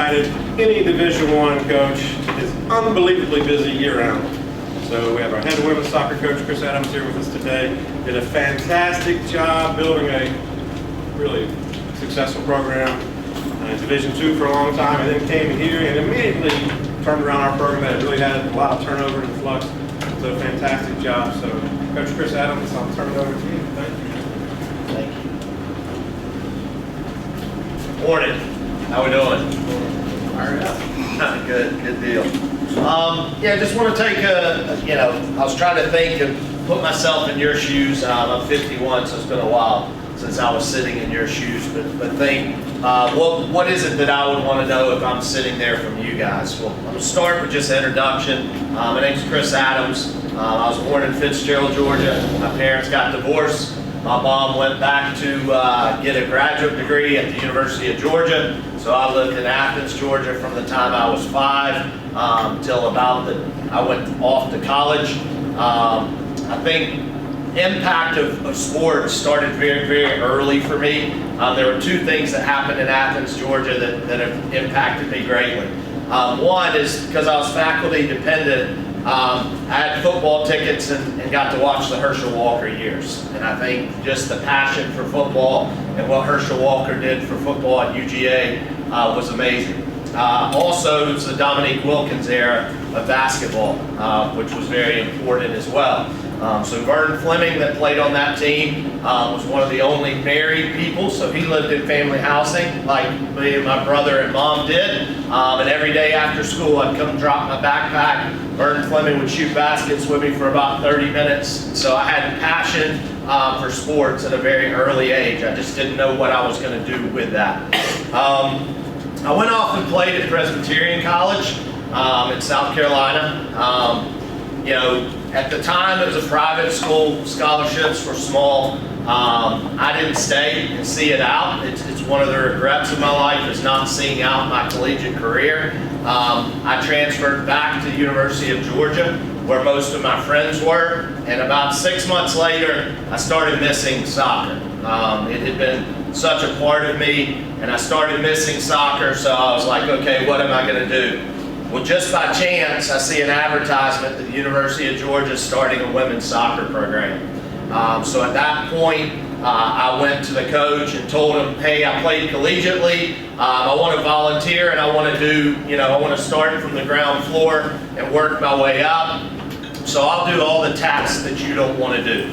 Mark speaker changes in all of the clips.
Speaker 1: provided. Any Division I coach is unbelievably busy year-round. So we have our head women's soccer coach, Chris Adams, here with us today. Did a fantastic job building a really successful program in Division II for a long time, and then came here and immediately turned around our program that really had a lot of turnover and flux. So fantastic job. So Coach Chris Adams, I'll turn it over to you. Thank you.
Speaker 2: Thank you. Morning. How we doing?
Speaker 1: Fired up.
Speaker 2: Good deal. Yeah, just want to take I was trying to think and put myself in your shoes. I'm 51, so it's been a while since I was sitting in your shoes, but think, what is it that I would want to know if I'm sitting there from you guys? Well, I'm going to start with just an introduction. My name's Chris Adams. I was born in Fitzgerald, Georgia. My parents got divorced. My mom went back to get a graduate degree at the University of Georgia. So I lived in Athens, Georgia from the time I was 5 till about I went off to college. I think impact of sports started very, very early for me. There were two things that happened in Athens, Georgia that have impacted me greatly. One is because I was faculty dependent, I had football tickets and got to watch the Herschel Walker years. And I think just the passion for football and what Herschel Walker did for football at UGA was amazing. Also, it was the Dominique Wilkins era of basketball, which was very important as well. So Vernon Fleming, that played on that team, was one of the only married people, so he lived in family housing like me and my brother and mom did. And every day after school, I'd come drop my backpack. Vernon Fleming would shoot baskets with me for about 30 minutes. So I had a passion for sports at a very early age. I just didn't know what I was going to do with that. I went off and played at Presbyterian College in South Carolina. At the time it was a private school, scholarships were small. I didn't stay and see it out. It's one of the regrets of my life is not seeing out my collegiate career. I transferred back to the University of Georgia where most of my friends were, and about 6 months later I started missing soccer. It had been such a part of me, and I started missing soccer, so I was like, okay, what am I going to do? Well, just by chance, I see an advertisement that the University of Georgia is starting a women's soccer program. So at that point, I went to the coach and told him, hey, I played collegiately, I want to volunteer and I want to do, I want to start from the ground floor and work my way up. So I'll do all the tasks that you don't want to do.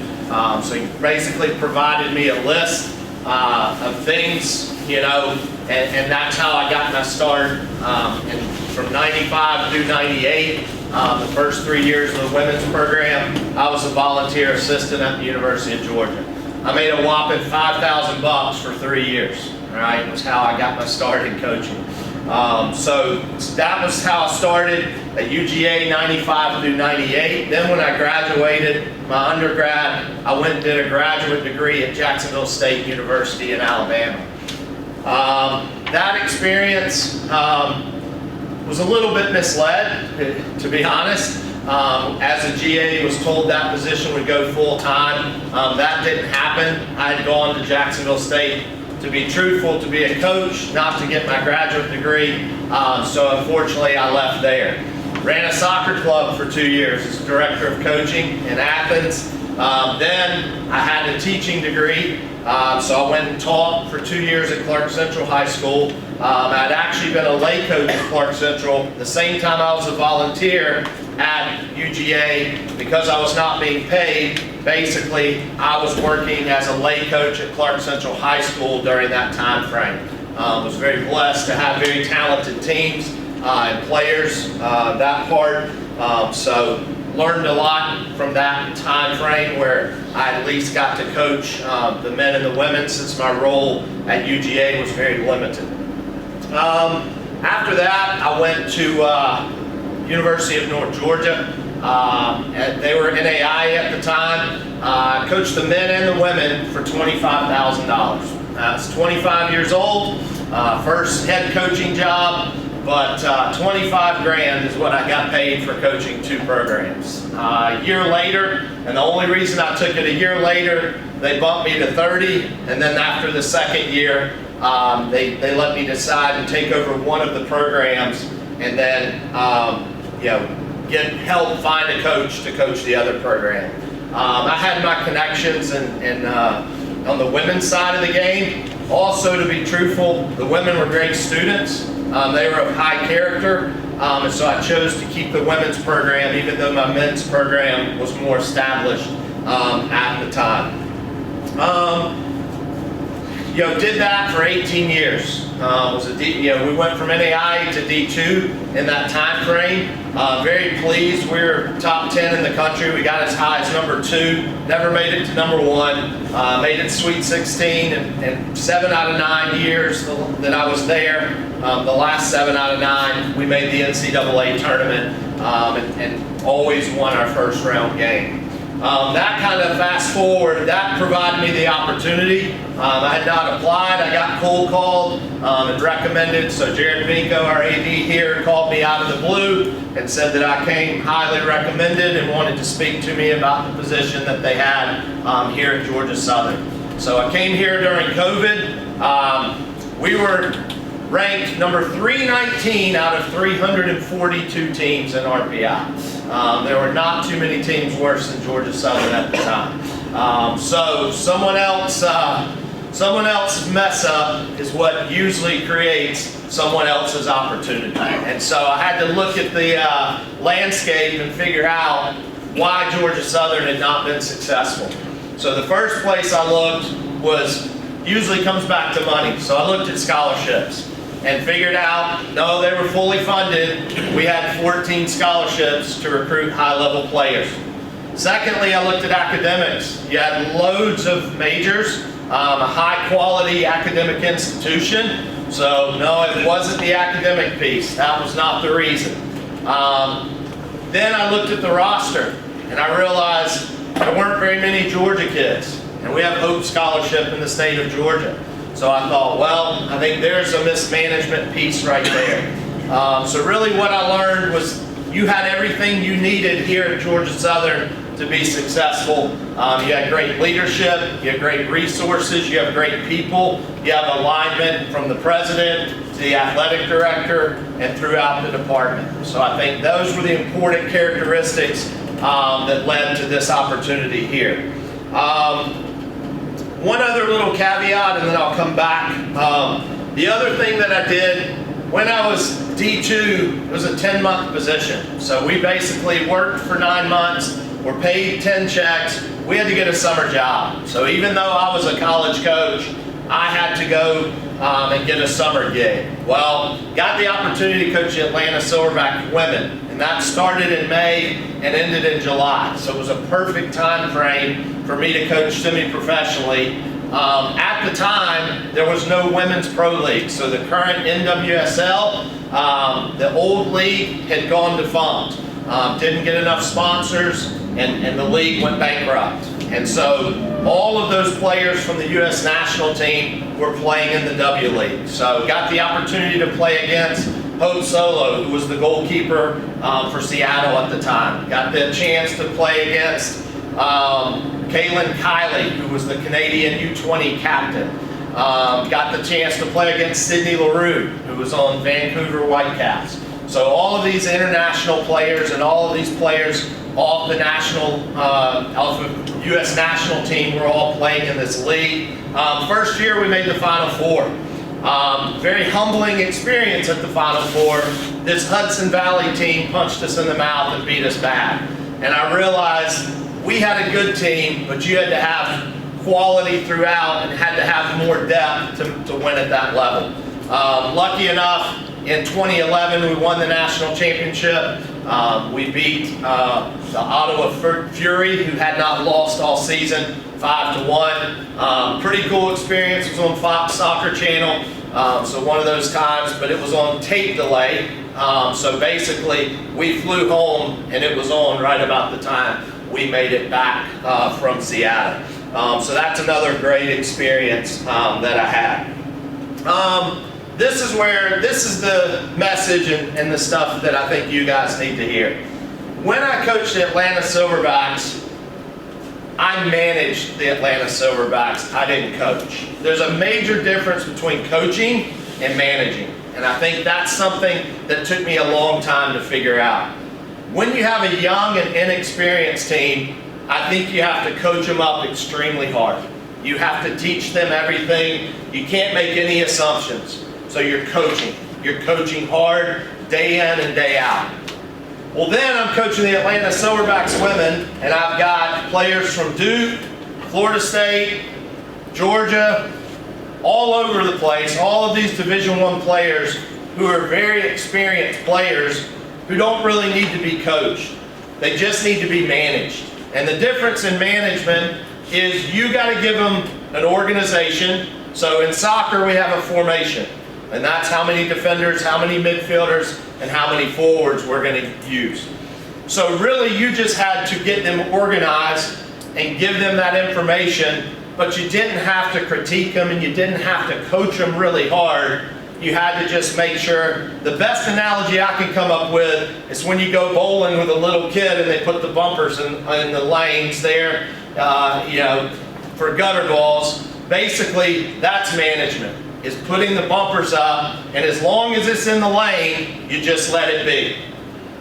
Speaker 2: So he basically provided me a list of things, and that's how I got my start. And from 95 through 98, the first 3 years of the women's program, I was a volunteer assistant at the University of Georgia. I made a whopping $5,000 for 3 years. All right, was how I got my start in coaching. So that was how I started at UGA 95 through 98. Then when I graduated my undergrad, I went and did a graduate degree at Jacksonville State University in Alabama. That experience was a little bit misled, to be honest. As a GA, was told that position would go full-time. That didn't happen. I had gone to Jacksonville State to be truthful, to be a coach, not to get my graduate degree. So unfortunately, I left there. Ran a soccer club for 2 years as director of coaching in Athens. Then I had a teaching degree, so I went and taught for 2 years at Clark Central High School. I'd actually been a lay coach at Clark Central the same time I was a volunteer at UGA. Because I was not being paid, basically I was working as a lay coach at Clark Central High School during that time frame. Was very blessed to have very talented teams and players that part. So learned a lot from that time frame where I at least got to coach the men and the women, since my role at UGA was very limited. After that, I went to University of North Georgia. They were NAI at the time. I coached the men and the women for $25,000. I was 25 years old, first head coaching job, but 25 grand is what I got paid for coaching 2 programs. A year later, and the only reason I took it a year later, they bumped me to 30, and then after the second year, They let me decide and take over one of the programs, and then get help find a coach to coach the other program. I had my connections on the women's side of the game. Also, to be truthful, the women were great students. They were of high character, and so I chose to keep the women's program, even though my men's program was more established at the time. Did that for 18 years. We went from NAI to D2 in that time frame. Very pleased. We were top 10 in the country. We got as high as number 2. Never made it to number 1. Made it Sweet 16, and 7 out of 9 years that I was there, the last 7 out of 9, we made the NCAA tournament and always won our first round game. That kind of fast forward, that provided me the opportunity. I had not applied. I got cold called and recommended. So Jared Vinko, our AD here, called me out of the blue and said that I came highly recommended and wanted to speak to me about the position that they had here at Georgia Southern. So I came here during COVID. We were ranked number 319 out of 342 teams in RPI. There were not too many teams worse than Georgia Southern at the time. So someone else's mess up is what usually creates someone else's opportunity. And so I had to look at the landscape and figure out why Georgia Southern had not been successful. So the first place I looked usually comes back to money. So I looked at scholarships and figured out, no, they were fully funded. We had 14 scholarships to recruit high-level players. Secondly, I looked at academics. You had loads of majors, a high-quality academic institution. So no, it wasn't the academic piece. That was not the reason. Then I looked at the roster, and I realized there weren't very many Georgia kids. And we have Hope Scholarship in the state of Georgia. So I thought, well, I think there's a mismanagement piece right there. So really what I learned was you had everything you needed here at Georgia Southern to be successful. You had great leadership, you had great resources, you have great people, you have alignment from the president to the athletic director and throughout the department. So I think those were the important characteristics that led to this opportunity here. One other little caveat, and then I'll come back. The other thing that I did, when I was D2, it was a 10-month position. So we basically worked for 9 months, were paid 10 checks. We had to get a summer job. So even though I was a college coach, I had to go and get a summer gig. Well, got the opportunity to coach the Atlanta Silverback women, and that started in May and ended in July. So it was a perfect time frame for me to coach semi-professionally. At the time, there was no women's pro league. So the current NWSL, the old league had gone defunct. Didn't get enough sponsors, and the league went bankrupt. And so all of those players from the U.S. national team were playing in the W League. So got the opportunity to play against Hope Solo, who was the goalkeeper for Seattle at the time. Got the chance to play against Kaylin Kiley, who was the Canadian U20 captain. Got the chance to play against Sydney Leroux, who was on Vancouver Whitecaps. So all of these international players and all of these players off the U.S. national team were all playing in this league. First year we made the Final Four. Very humbling experience at the Final Four. This Hudson Valley team punched us in the mouth and beat us bad. And I realized we had a good team, but you had to have quality throughout and had to have more depth to win at that level. Lucky enough, in 2011, we won the national championship. We beat the Ottawa Fury, who had not lost all season, 5-1. Pretty cool experience. It was on Fox Soccer Channel, so one of those times, but it was on tape delay. So basically, we flew home, and it was on right about the time we made it back from Seattle. So that's another great experience that I had. This is the message and the stuff that I think you guys need to hear. When I coached the Atlanta Silverbacks, I managed the Atlanta Silverbacks. I didn't coach. There's a major difference between coaching and managing. And I think that's something that took me a long time to figure out. When you have a young and inexperienced team, I think you have to coach them up extremely hard. You have to teach them everything. You can't make any assumptions. So you're coaching. You're coaching hard, day in and day out. Well, then I'm coaching the Atlanta Silverbacks women, and I've got players from Duke, Florida State, Georgia, all over the place, all of these Division I players who are very experienced players who don't really need to be coached. They just need to be managed. And the difference in management is you got to give them an organization. So in soccer, we have a formation. And that's how many defenders, how many midfielders, and how many forwards we're going to use. So really, you just had to get them organized and give them that information, but you didn't have to critique them and you didn't have to coach them really hard. You had to just make sure. The best analogy I can come up with is when you go bowling with a little kid and they put the bumpers in the lanes there, for gutter balls. Basically, that's management, is putting the bumpers up, and as long as it's in the lane, you just let it be.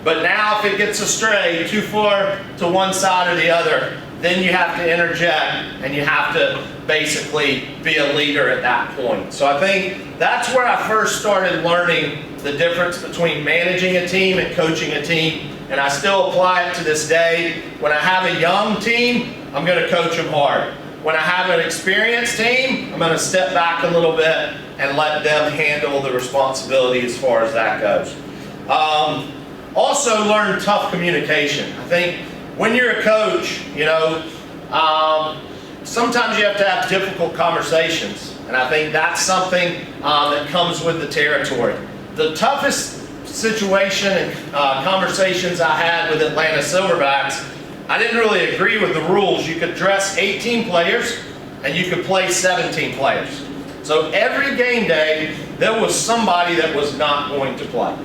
Speaker 2: But now if it gets astray too far to one side or the other, then you have to interject and you have to basically be a leader at that point. So I think that's where I first started learning the difference between managing a team and coaching a team, and I still apply it to this day. When I have a young team, I'm going to coach them hard. When I have an experienced team, I'm going to step back a little bit and let them handle the responsibility as far as that goes. Also learn tough communication. I think when you're a coach, sometimes you have to have difficult conversations. And I think that's something that comes with the territory. The toughest situation and conversations I had with Atlanta Silverbacks, I didn't really agree with the rules. You could dress 18 players and you could play 17 players. So every game day, there was somebody that was not going to play.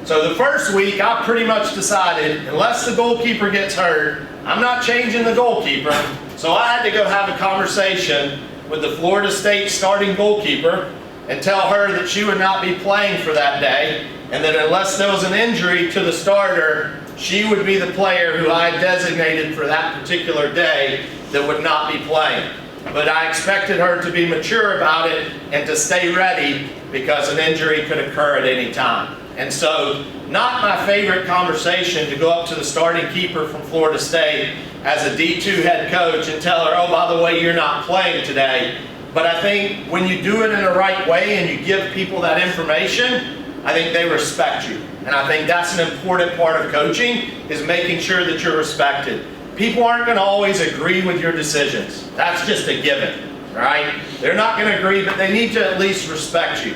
Speaker 2: So the first week, I pretty much decided, unless the goalkeeper gets hurt, I'm not changing the goalkeeper. So I had to go have a conversation with the Florida State starting goalkeeper and tell her that she would not be playing for that day, and that unless there was an injury to the starter, she would be the player who I designated for that particular day that would not be playing. But I expected her to be mature about it and to stay ready because an injury could occur at any time. And so, not my favorite conversation to go up to the starting keeper from Florida State as a D2 head coach and tell her, oh, by the way, you're not playing today. But I think when you do it in the right way and you give people that information, I think they respect you. And I think that's an important part of coaching, is making sure that you're respected. People aren't going to always agree with your decisions. That's just a given, right? They're not going to agree, but they need to at least respect you.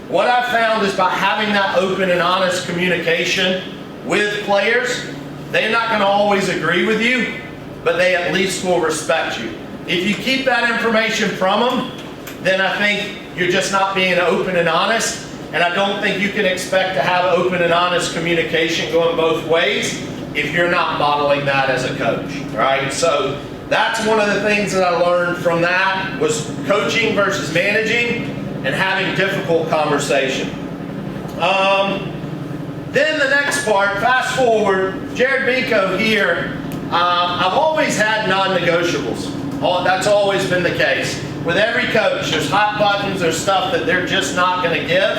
Speaker 2: What I've found is by having that open and honest communication with players, they're not going to always agree with you, but they at least will respect you. If you keep that information from them, then I think you're just not being open and honest, and I don't think you can expect to have open and honest communication going both ways if you're not modeling that as a coach, right? So that's one of the things that I learned from that, was coaching versus managing and having difficult conversation. Then the next part, fast forward, Jared Biko here, I've always had non-negotiables. That's always been the case. With every coach, there's hot buttons, there's stuff that they're just not going to give.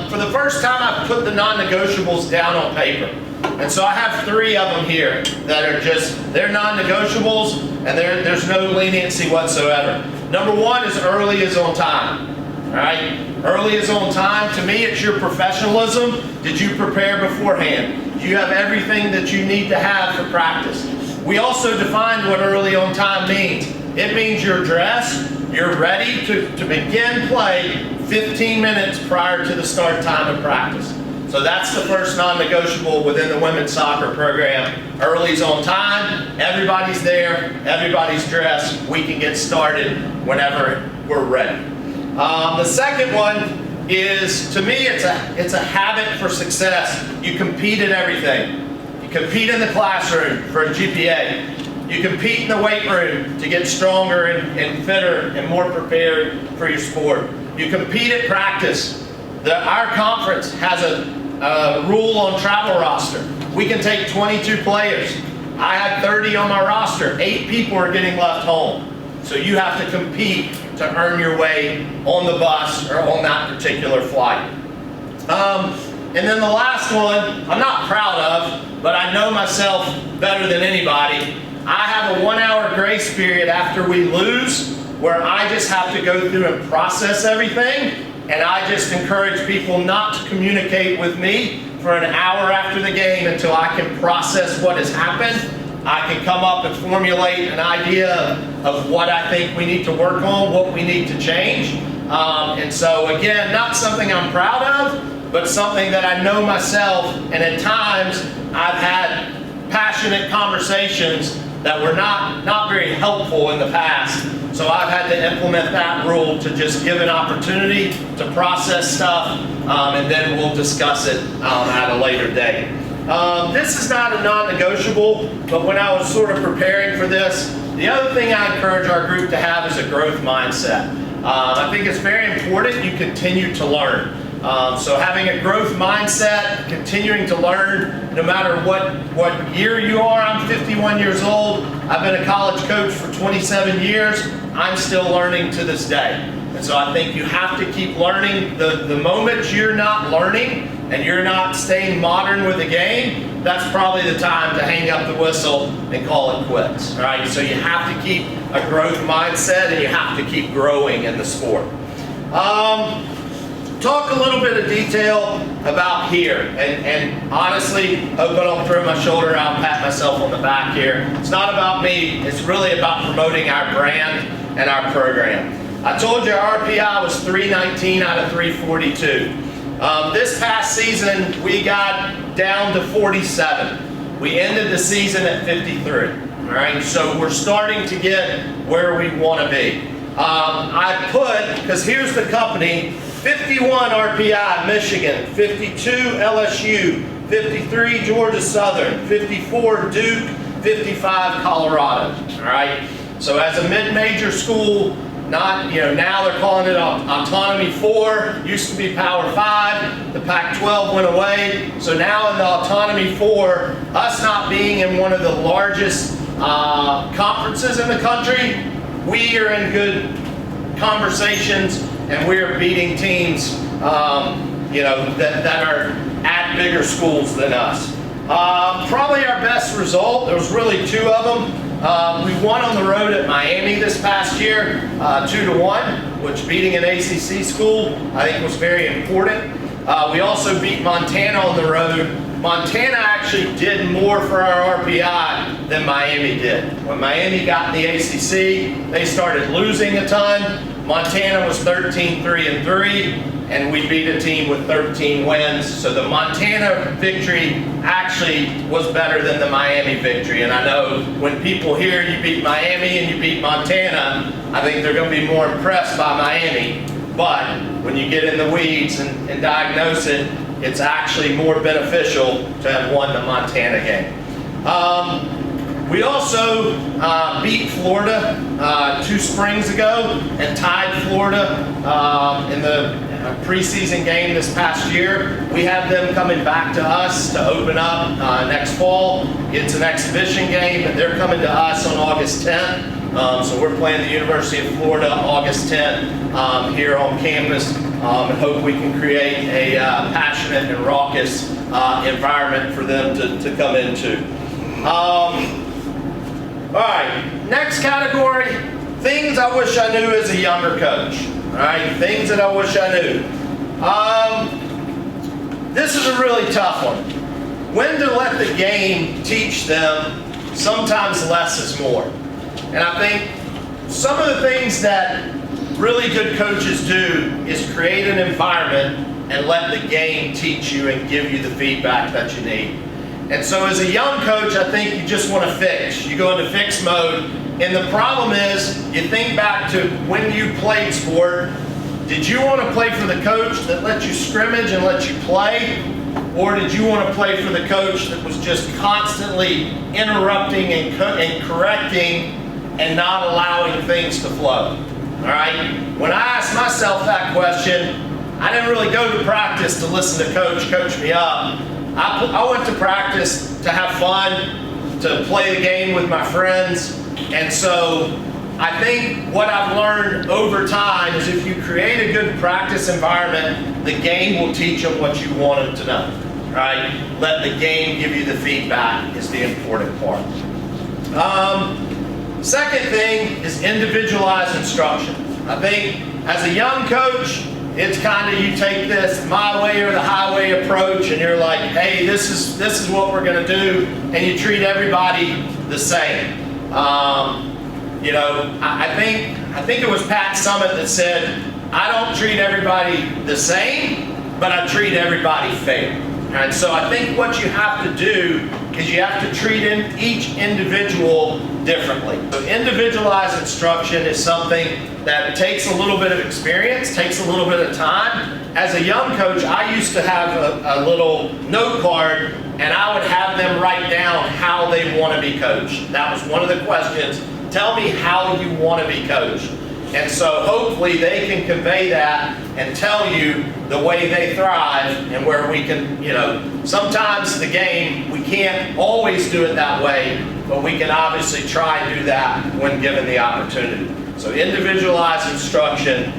Speaker 2: For the first time, I've put the non-negotiables down on paper. And so I have 3 of them here that are they're non-negotiables, and there's no leniency whatsoever. Number 1 is early is on time. All right? Early is on time. To me, it's your professionalism. Did you prepare beforehand? Do you have everything that you need to have for practice? We also defined what early on time means. It means you're dressed, you're ready to begin play 15 minutes prior to the start time of practice. So that's the first non-negotiable within the women's soccer program. Early's on time, everybody's there, everybody's dressed, we can get started whenever we're ready. The second one is, to me, it's a habit for success. You compete in everything. You compete in the classroom for a GPA. You compete in the weight room to get stronger and fitter and more prepared for your sport. You compete at practice. Our conference has a rule on travel roster. We can take 22 players. I had 30 on my roster. 8 people are getting left home. So you have to compete to earn your way on the bus or on that particular flight. And then the last one, I'm not proud of, but I know myself better than anybody. I have a 1-hour grace period after we lose where I just have to go through and process everything, and I just encourage people not to communicate with me for an hour after the game until I can process what has happened. I can come up and formulate an idea of what I think we need to work on, what we need to change. And so again, not something I'm proud of, but something that I know myself, and at times I've had passionate conversations that were not very helpful in the past. So I've had to implement that rule to just give an opportunity to process stuff, and then we'll discuss it at a later date. This is not a non-negotiable, but when I was sort of preparing for this, the other thing I encourage our group to have is a growth mindset. I think it's very important you continue to learn. So having a growth mindset, continuing to learn, no matter what year you are. I'm 51 years old. I've been a college coach for 27 years. I'm still learning to this day. And so I think you have to keep learning. The moment you're not learning and you're not staying modern with the game, that's probably the time to hang up the whistle and call it quits. All right? So you have to keep a growth mindset and you have to keep growing in the sport. Talk a little bit of detail about here, and honestly, hope I don't throw my shoulder out and pat myself on the back here. It's not about me, it's really about promoting our brand and our program. I told you our RPI was 319 out of 342. This past season, we got down to 47. We ended the season at 53, all right? So we're starting to get where we want to be. I put, because here's the company, 51 RPI Michigan, 52 LSU, 53 Georgia Southern, 54 Duke, 55 Colorado. All right. So as a mid-major school, not now they're calling it Autonomy 4. Used to be Power 5. The Pac-12 went away. So now in the Autonomy 4, us not being in one of the largest conferences in the country, we are in good conversations, and we're beating teams, that are at bigger schools than us. Probably our best result, there was really 2 of them. We won on the road at Miami this past year, 2-1, which beating an ACC school I think was very important. We also beat Montana on the road. Montana actually did more for our RPI than Miami did. When Miami got in the ACC, they started losing a ton. Montana was 13-3-3, and we beat a team with 13 wins. So the Montana victory actually was better than the Miami victory. And I know when people hear you beat Miami and you beat Montana, I think they're going to be more impressed by Miami. But when you get in the weeds and diagnose it, it's actually more beneficial to have won the Montana game. We also beat Florida 2 springs ago and tied Florida in the preseason game this past year. We have them coming back to us to open up next fall. It's an exhibition game, and they're coming to us on August 10th. So we're playing the University of Florida August 10th here on campus, and hope we can create a passionate and raucous environment for them to come into. All right, next category, things I wish I knew as a younger coach. All right, things that I wish I knew. This is a really tough one. When to let the game teach them, sometimes less is more. And I think some of the things that really good coaches do is create an environment and let the game teach you and give you the feedback that you need. And so as a young coach, I think you just want to fix. You go into fix mode. And the problem is, you think back to when you played sport, did you want to play for the coach that let you scrimmage and let you play? Or did you want to play for the coach that was just constantly interrupting and correcting and not allowing things to flow? All right? When I asked myself that question, I didn't really go to practice to listen to coach me up. I went to practice to have fun, to play the game with my friends. And so I think what I've learned over time is if you create a good practice environment, the game will teach them what you want them to know. Right? Let the game give you the feedback is the important part. Second thing is individualized instruction. I think as a young coach, it's kind of you take this my way or the highway approach, and you're like, hey, this is what we're going to do, and you treat everybody the same. You know, I think it was Pat Summitt that said, I don't treat everybody the same, but I treat everybody fair. And so I think what you have to do is you have to treat each individual differently. So individualized instruction is something that takes a little bit of experience, takes a little bit of time. As a young coach, I used to have a little note card, and I would have them write down how they want to be coached. That was one of the questions. Tell me how you want to be coached. And so hopefully they can convey that and tell you the way they thrive and where we can, you know, sometimes the game, we can't always do it that way, but we can obviously try and do that when given the opportunity. So individualized instruction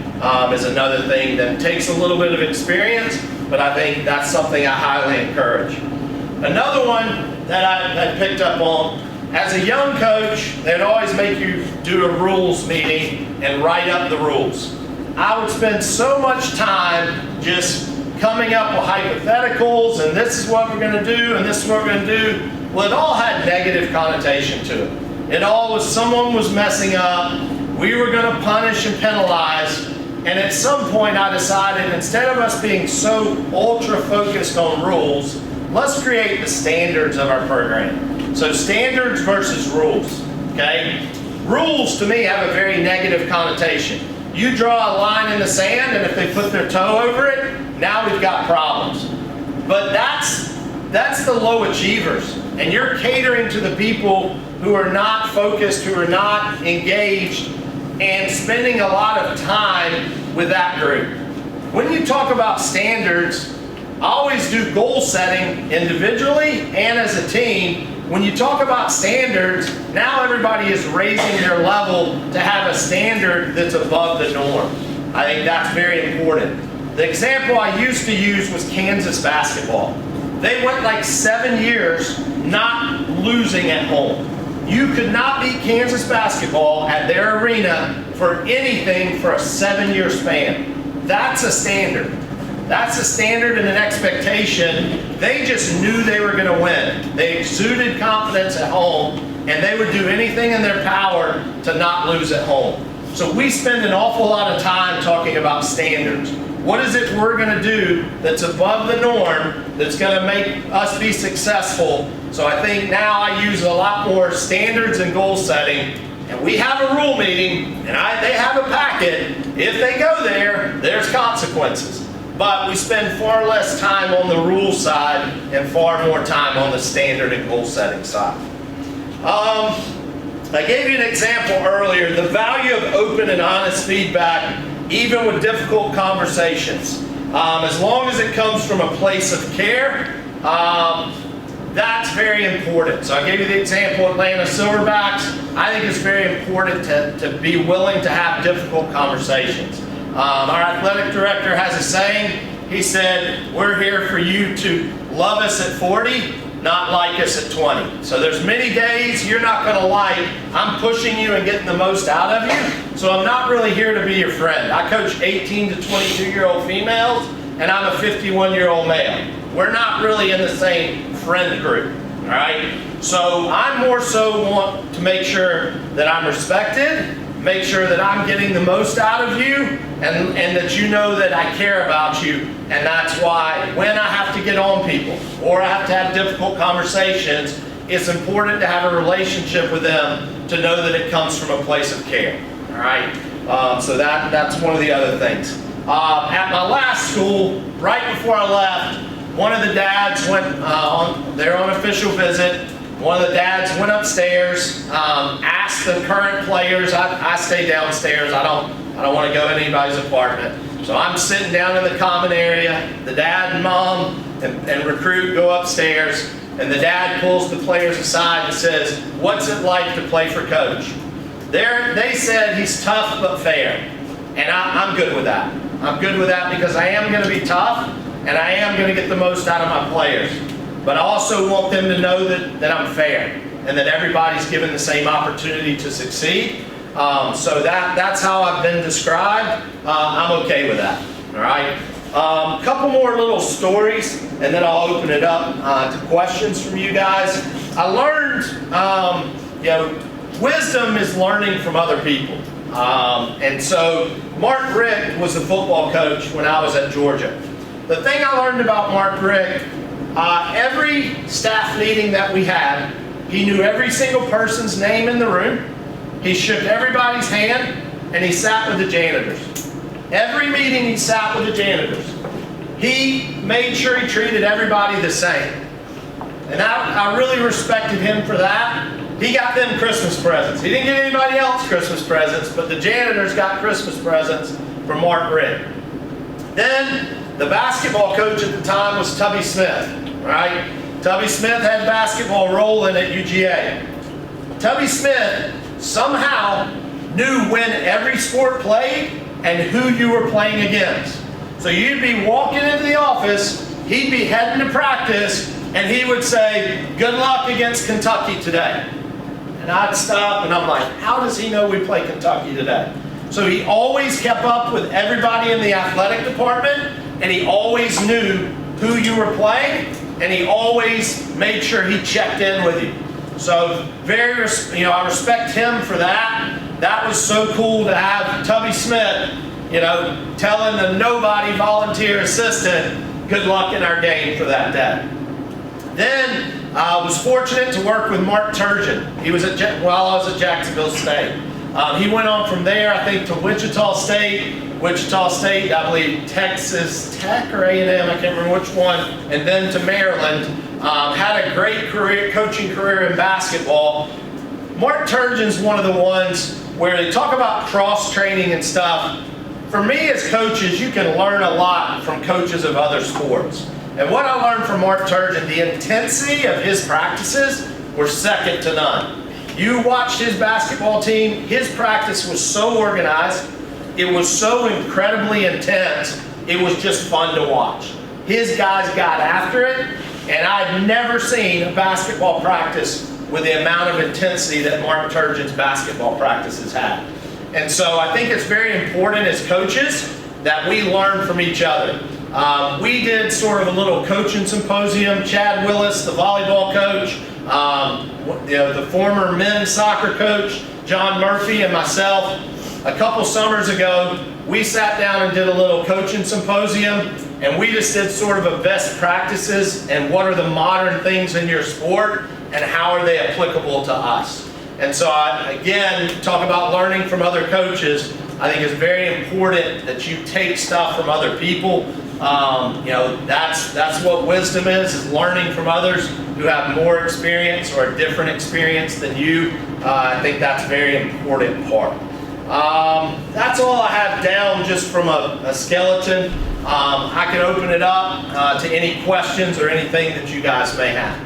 Speaker 2: is another thing that takes a little bit of experience, but I think that's something I highly encourage. Another one that I picked up on, as a young coach, they'd always make you do a rules meeting and write up the rules. I would spend so much time just coming up with hypotheticals, and this is what we're going to do, and this is what we're going to do. Well, it all had negative connotation to it. It all was someone was messing up, we were going to punish and penalize, and at some point I decided instead of us being so ultra focused on rules, let's create the standards of our program. So standards versus rules, okay? Rules to me have a very negative connotation. You draw a line in the sand, and if they put their toe over it, now we've got problems. But that's the low achievers, and you're catering to the people who are not focused, who are not engaged, and spending a lot of time with that group. When you talk about standards, I always do goal setting individually and as a team. When you talk about standards, now everybody is raising their level to have a standard that's above the norm. I think that's very important. The example I used to use was Kansas basketball. They went like 7 years not losing at home. You could not beat Kansas basketball at their arena for anything for a 7-year span. That's a standard. That's a standard and an expectation. They just knew they were going to win. They exuded confidence at home, and they would do anything in their power to not lose at home. So we spend an awful lot of time talking about standards. What is it we're going to do that's above the norm that's going to make us be successful? So I think now I use a lot more standards and goal setting. And we have a rule meeting, and they have a packet. If they go there, there's consequences. But we spend far less time on the rule side and far more time on the standard and goal setting side. I gave you an example earlier, the value of open and honest feedback, even with difficult conversations. As long as it comes from a place of care, that's very important. So I gave you the example of Atlanta Silverbacks. I think it's very important to be willing to have difficult conversations. Our athletic director has a saying. He said, we're here for you to love us at 40, not like us at 20. So there's many days you're not going to like. I'm pushing you and getting the most out of you. So I'm not really here to be your friend. I coach 18 to 22-year-old females, and I'm a 51-year-old male. We're not really in the same friend group, all right? So I more so want to make sure that I'm respected, make sure that I'm getting the most out of you, and that you know that I care about you. And that's why when I have to get on people or I have to have difficult conversations, it's important to have a relationship with them to know that it comes from a place of care. All right? So that's one of the other things. At my last school, right before I left, one of the dads went on their own official visit. One of the dads went upstairs, asked the current players. I stay downstairs. I don't want to go in anybody's apartment. So I'm sitting down in the common area. The dad and mom and recruit go upstairs, and the dad pulls the players aside and says, "What's it like to play for Coach?" They said he's tough but fair, and I'm good with that. I'm good with that because I am going to be tough, and I am going to get the most out of my players. But I also want them to know that I'm fair and that everybody's given the same opportunity to succeed. So that's how I've been described. I'm okay with that. All right. A couple more little stories, and then I'll open it up to questions from you guys. I learned, wisdom is learning from other people. And so Mark Richt was the football coach when I was at Georgia. The thing I learned about Mark Richt, every staff meeting that we had, he knew every single person's name in the room. He shook everybody's hand, and he sat with the janitors. Every meeting he sat with the janitors. He made sure he treated everybody the same. And I really respected him for that. He got them Christmas presents. He didn't get anybody else Christmas presents, but the janitors got Christmas presents from Mark Richt. Then the basketball coach at the time was Tubby Smith, right? Tubby Smith had basketball rolling at UGA. Tubby Smith somehow knew when every sport played and who you were playing against. So you'd be walking into the office, he'd be heading to practice, and he would say, "Good luck against Kentucky today." And I'd stop and I'm like, how does he know we play Kentucky today? So he always kept up with everybody in the athletic department, and he always knew who you were playing, and he always made sure he checked in with you. So I respect him for that. That was so cool to have Tubby Smith, telling the nobody volunteer assistant, good luck in our game for that day. Then I was fortunate to work with Mark Turgeon. He was while I was at Jacksonville State. He went on from there, I think, to Wichita State, I believe Texas Tech or A&M, I can't remember which one, and then to Maryland. Had a great coaching career in basketball. Mark Turgeon's one of the ones where they talk about cross-training and stuff. For me as coaches, you can learn a lot from coaches of other sports. And what I learned from Mark Turgeon, the intensity of his practices were second to none. You watched his basketball team, his practice was so organized, it was so incredibly intense, it was just fun to watch. His guys got after it, and I'd never seen a basketball practice with the amount of intensity that Mark Turgeon's basketball practices had. And so I think it's very important as coaches that we learn from each other. We did sort of a little coaching symposium. Chad Willis, the volleyball coach, the former men's soccer coach, John Murphy, and myself, a couple summers ago, we sat down and did a little coaching symposium, and we just did sort of a best practices and what are the modern things in your sport and how are they applicable to us. And so again, talk about learning from other coaches. I think it's very important that you take stuff from other people. That's what wisdom is learning from others who have more experience or a different experience than you. I think that's a very important part. That's all I have down just from a skeleton. I can open it up to any questions or anything that you guys may have.